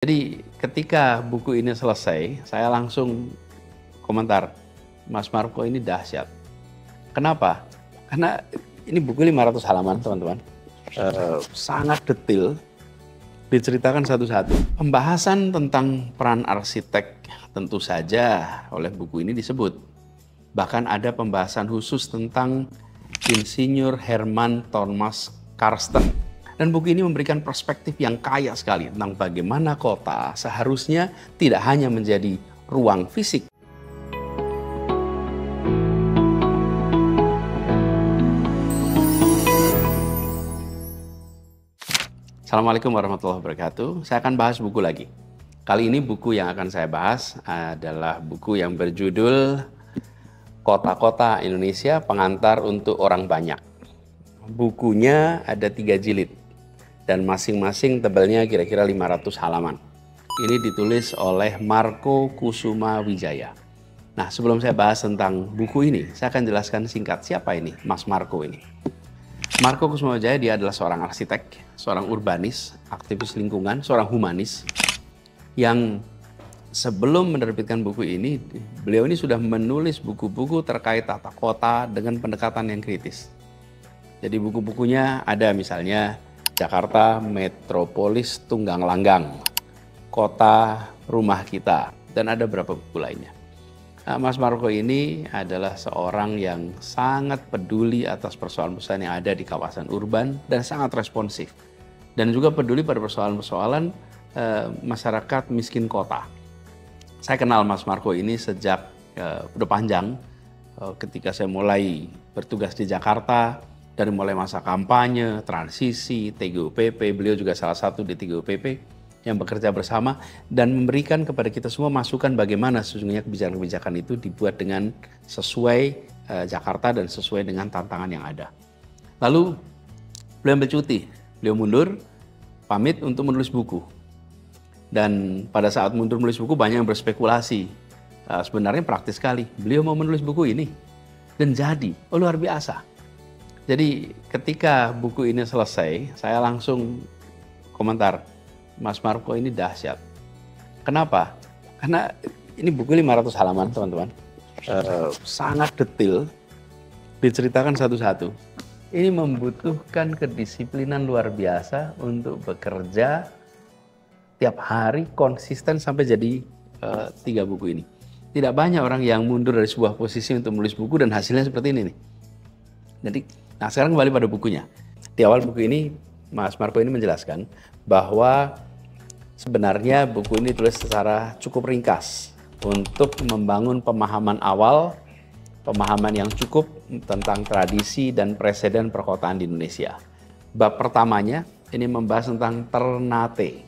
Jadi ketika buku ini selesai, saya langsung komentar, Mas Marco ini dahsyat. Kenapa? Karena ini buku 500 halaman teman-teman. Sangat detail, diceritakan satu-satu. Pembahasan tentang peran arsitek tentu saja oleh buku ini disebut. Bahkan ada pembahasan khusus tentang Insinyur Herman Thomas Karsten. Dan buku ini memberikan perspektif yang kaya sekali tentang bagaimana kota seharusnya tidak hanya menjadi ruang fisik. Assalamualaikum warahmatullahi wabarakatuh. Saya akan bahas buku lagi. Kali ini buku yang akan saya bahas adalah buku yang berjudul Kota-Kota Indonesia Pengantar untuk Orang Banyak. Bukunya ada 3 jilid. Dan masing-masing tebalnya kira-kira 500 halaman. Ini ditulis oleh Marco Kusuma Wijaya. Nah, sebelum saya bahas tentang buku ini, saya akan jelaskan singkat siapa ini, Mas Marco ini. Marco Kusuma Wijaya, dia adalah seorang arsitek, seorang urbanis, aktivis lingkungan, seorang humanis, yang sebelum menerbitkan buku ini, beliau ini sudah menulis buku-buku terkait tata kota dengan pendekatan yang kritis. Jadi buku-bukunya ada misalnya Jakarta Metropolis Tunggang Langgang, Kota Rumah Kita, dan ada beberapa buku lainnya. Nah, Mas Marco ini adalah seorang yang sangat peduli atas persoalan-persoalan yang ada di kawasan urban dan sangat responsif. Dan juga peduli pada persoalan-persoalan masyarakat miskin kota. Saya kenal Mas Marco ini sejak udah panjang, ketika saya mulai bertugas di Jakarta. Dari mulai masa kampanye, transisi, TGUPP, beliau juga salah satu di TGUPP yang bekerja bersama dan memberikan kepada kita semua masukan bagaimana sesungguhnya kebijakan-kebijakan itu dibuat dengan sesuai Jakarta dan sesuai dengan tantangan yang ada. Lalu beliau ambil cuti, beliau mundur, pamit untuk menulis buku. Dan pada saat mundur menulis buku banyak yang berspekulasi. Sebenarnya praktis sekali, beliau mau menulis buku ini. Dan jadi, luar biasa. Jadi ketika buku ini selesai, saya langsung komentar, Mas Marco ini dahsyat. Kenapa? Karena ini buku 500 halaman teman-teman. Sangat detail, diceritakan satu-satu. Ini membutuhkan kedisiplinan luar biasa untuk bekerja tiap hari konsisten sampai jadi 3 buku ini. Tidak banyak orang yang mundur dari sebuah posisi untuk menulis buku dan hasilnya seperti ini nih. Jadi, nah sekarang kembali pada bukunya. Di awal buku ini, Mas Marco ini menjelaskan bahwa sebenarnya buku ini ditulis secara cukup ringkas untuk membangun pemahaman awal, pemahaman yang cukup tentang tradisi dan preseden perkotaan di Indonesia. Bab pertamanya ini membahas tentang Ternate.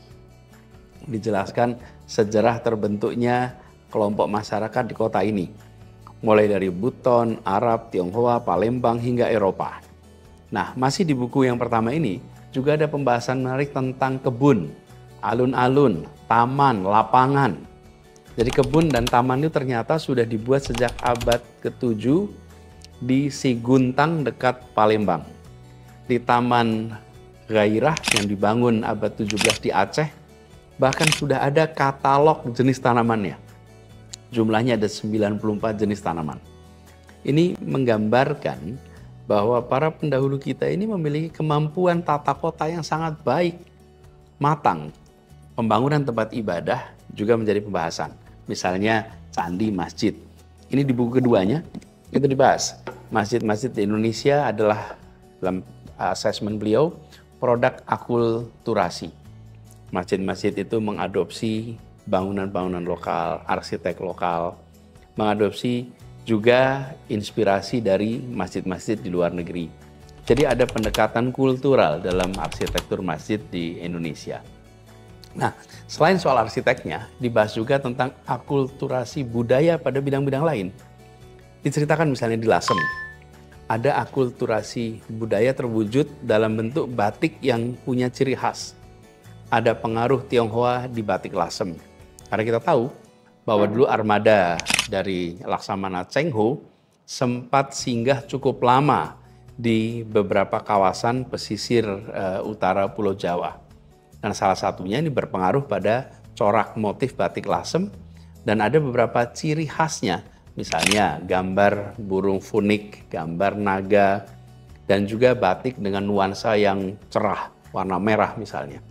Dijelaskan sejarah terbentuknya kelompok masyarakat di kota ini. Mulai dari Buton, Arab, Tionghoa, Palembang, hingga Eropa. Nah, masih di buku yang pertama ini, juga ada pembahasan menarik tentang kebun, alun-alun, taman, lapangan. Jadi kebun dan taman itu ternyata sudah dibuat sejak abad ke-7 di Siguntang dekat Palembang. Di Taman Gairah yang dibangun abad 17 di Aceh, bahkan sudah ada katalog jenis tanamannya. Jumlahnya ada 94 jenis tanaman. Ini menggambarkan bahwa para pendahulu kita ini memiliki kemampuan tata kota yang sangat baik, matang. Pembangunan tempat ibadah juga menjadi pembahasan. Misalnya candi, masjid. Ini di buku keduanya itu dibahas. Masjid-masjid di Indonesia adalah dalam asesmen beliau produk akulturasi. Masjid-masjid itu mengadopsi bangunan-bangunan lokal, arsitek lokal, mengadopsi juga inspirasi dari masjid-masjid di luar negeri. Jadi ada pendekatan kultural dalam arsitektur masjid di Indonesia. Nah, selain soal arsiteknya, dibahas juga tentang akulturasi budaya pada bidang-bidang lain. Diceritakan misalnya di Lasem, ada akulturasi budaya terwujud dalam bentuk batik yang punya ciri khas. Ada pengaruh Tionghoa di batik Lasem. Karena kita tahu bahwa dulu armada dari Laksamana Cheng Ho sempat singgah cukup lama di beberapa kawasan pesisir utara Pulau Jawa. Dan salah satunya ini berpengaruh pada corak motif batik lasem, dan ada beberapa ciri khasnya, misalnya gambar burung funik, gambar naga, dan juga batik dengan nuansa yang cerah, warna merah misalnya.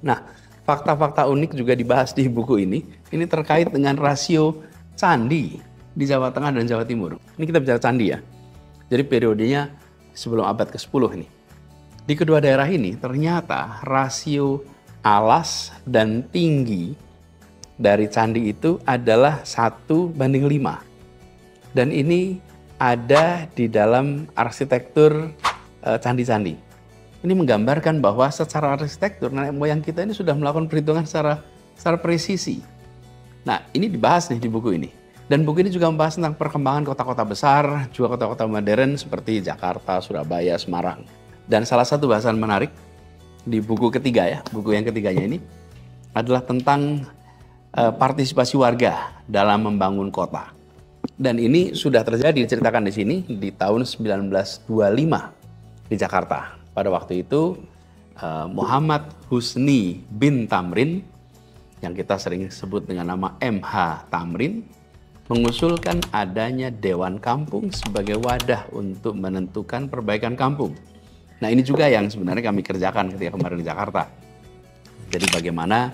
Nah, fakta-fakta unik juga dibahas di buku ini. Ini terkait dengan rasio candi di Jawa Tengah dan Jawa Timur. Ini kita bicara candi ya. Jadi periodenya sebelum abad ke-10 ini. Di kedua daerah ini ternyata rasio alas dan tinggi dari candi itu adalah 1:5. Dan ini ada di dalam arsitektur candi-candi. Ini menggambarkan bahwa secara arsitektur nenek moyang kita ini sudah melakukan perhitungan secara presisi. Nah, ini dibahas nih di buku ini. Dan buku ini juga membahas tentang perkembangan kota-kota besar, juga kota-kota modern seperti Jakarta, Surabaya, Semarang. Dan salah satu bahasan menarik di buku ketiga ya, buku yang ketiganya ini adalah tentang partisipasi warga dalam membangun kota. Dan ini sudah terjadi diceritakan di sini di tahun 1925 di Jakarta. Pada waktu itu Muhammad Husni bin Tamrin, yang kita sering sebut dengan nama MH Tamrin, mengusulkan adanya Dewan Kampung sebagai wadah untuk menentukan perbaikan kampung. Nah, ini juga yang sebenarnya kami kerjakan ketika kemarin di Jakarta. Jadi bagaimana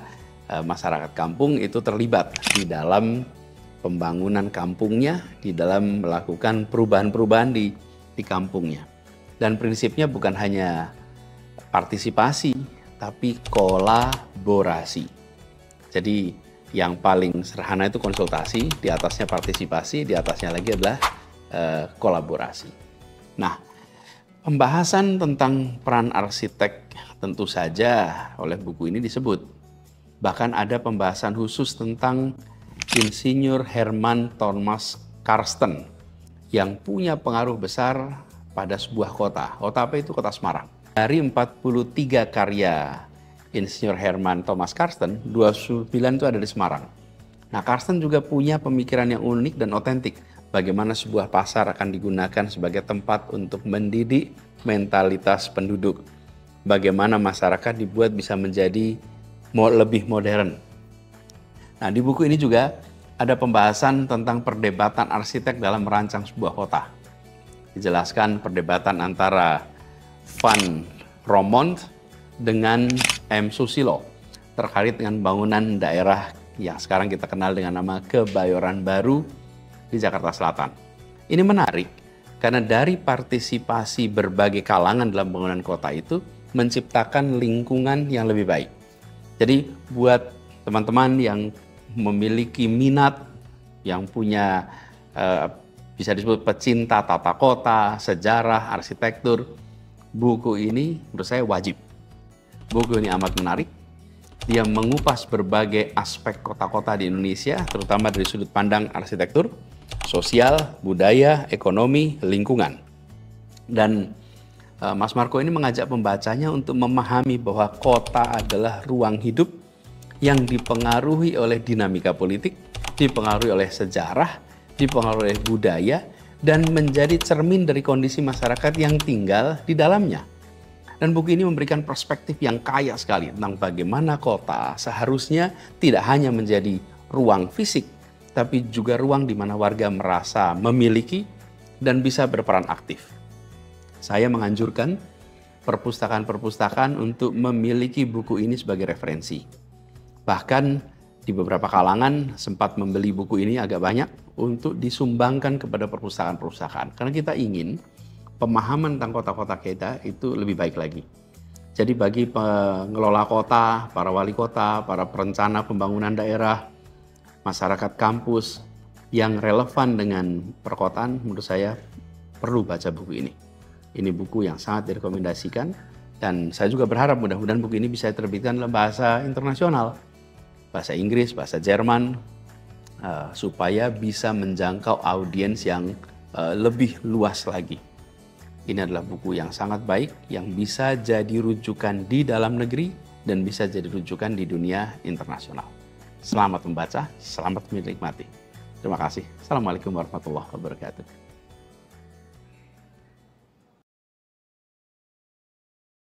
masyarakat kampung itu terlibat di dalam pembangunan kampungnya, di dalam melakukan perubahan-perubahan di kampungnya. Dan prinsipnya bukan hanya partisipasi, tapi kolaborasi. Jadi yang paling sederhana itu konsultasi, di atasnya partisipasi, di atasnya lagi adalah kolaborasi. Nah, pembahasan tentang peran arsitek tentu saja oleh buku ini disebut. Bahkan ada pembahasan khusus tentang Insinyur Herman Thomas Karsten yang punya pengaruh besar pada sebuah kota. Kota apa itu? Kota Semarang. Dari 43 karya Insinyur Herman Thomas Karsten, 29 itu ada di Semarang. Nah, Karsten juga punya pemikiran yang unik dan otentik. Bagaimana sebuah pasar akan digunakan sebagai tempat untuk mendidik mentalitas penduduk. Bagaimana masyarakat dibuat bisa menjadi lebih modern. Nah, di buku ini juga ada pembahasan tentang perdebatan arsitek dalam merancang sebuah kota. Dijelaskan perdebatan antara Van Romont dengan M. Susilo terkait dengan bangunan daerah yang sekarang kita kenal dengan nama Kebayoran Baru di Jakarta Selatan. Ini menarik karena dari partisipasi berbagai kalangan dalam bangunan kota itu menciptakan lingkungan yang lebih baik. Jadi buat teman-teman yang memiliki minat, yang punya bisa disebut pecinta tata kota, sejarah, arsitektur, buku ini menurut saya wajib. Buku ini amat menarik. Dia mengupas berbagai aspek kota-kota di Indonesia, terutama dari sudut pandang arsitektur, sosial, budaya, ekonomi, lingkungan. Dan Mas Marco ini mengajak pembacanya untuk memahami bahwa kota adalah ruang hidup yang dipengaruhi oleh dinamika politik, dipengaruhi oleh sejarah, dipengaruhi oleh budaya, dan menjadi cermin dari kondisi masyarakat yang tinggal di dalamnya. Dan buku ini memberikan perspektif yang kaya sekali tentang bagaimana kota seharusnya tidak hanya menjadi ruang fisik, tapi juga ruang di mana warga merasa memiliki dan bisa berperan aktif. Saya menganjurkan perpustakaan-perpustakaan untuk memiliki buku ini sebagai referensi. Bahkan di beberapa kalangan sempat membeli buku ini agak banyak untuk disumbangkan kepada perpustakaan-perpustakaan. Karena kita ingin pemahaman tentang kota-kota kita itu lebih baik lagi. Jadi bagi pengelola kota, para wali kota, para perencana pembangunan daerah, masyarakat kampus yang relevan dengan perkotaan, menurut saya perlu baca buku ini. Ini buku yang sangat direkomendasikan dan saya juga berharap mudah-mudahan buku ini bisa diterbitkan dalam bahasa internasional, bahasa Inggris, bahasa Jerman, supaya bisa menjangkau audiens yang lebih luas lagi. Ini adalah buku yang sangat baik, yang bisa jadi rujukan di dalam negeri dan bisa jadi rujukan di dunia internasional. Selamat membaca, selamat menikmati. Terima kasih. Assalamualaikum warahmatullahi wabarakatuh.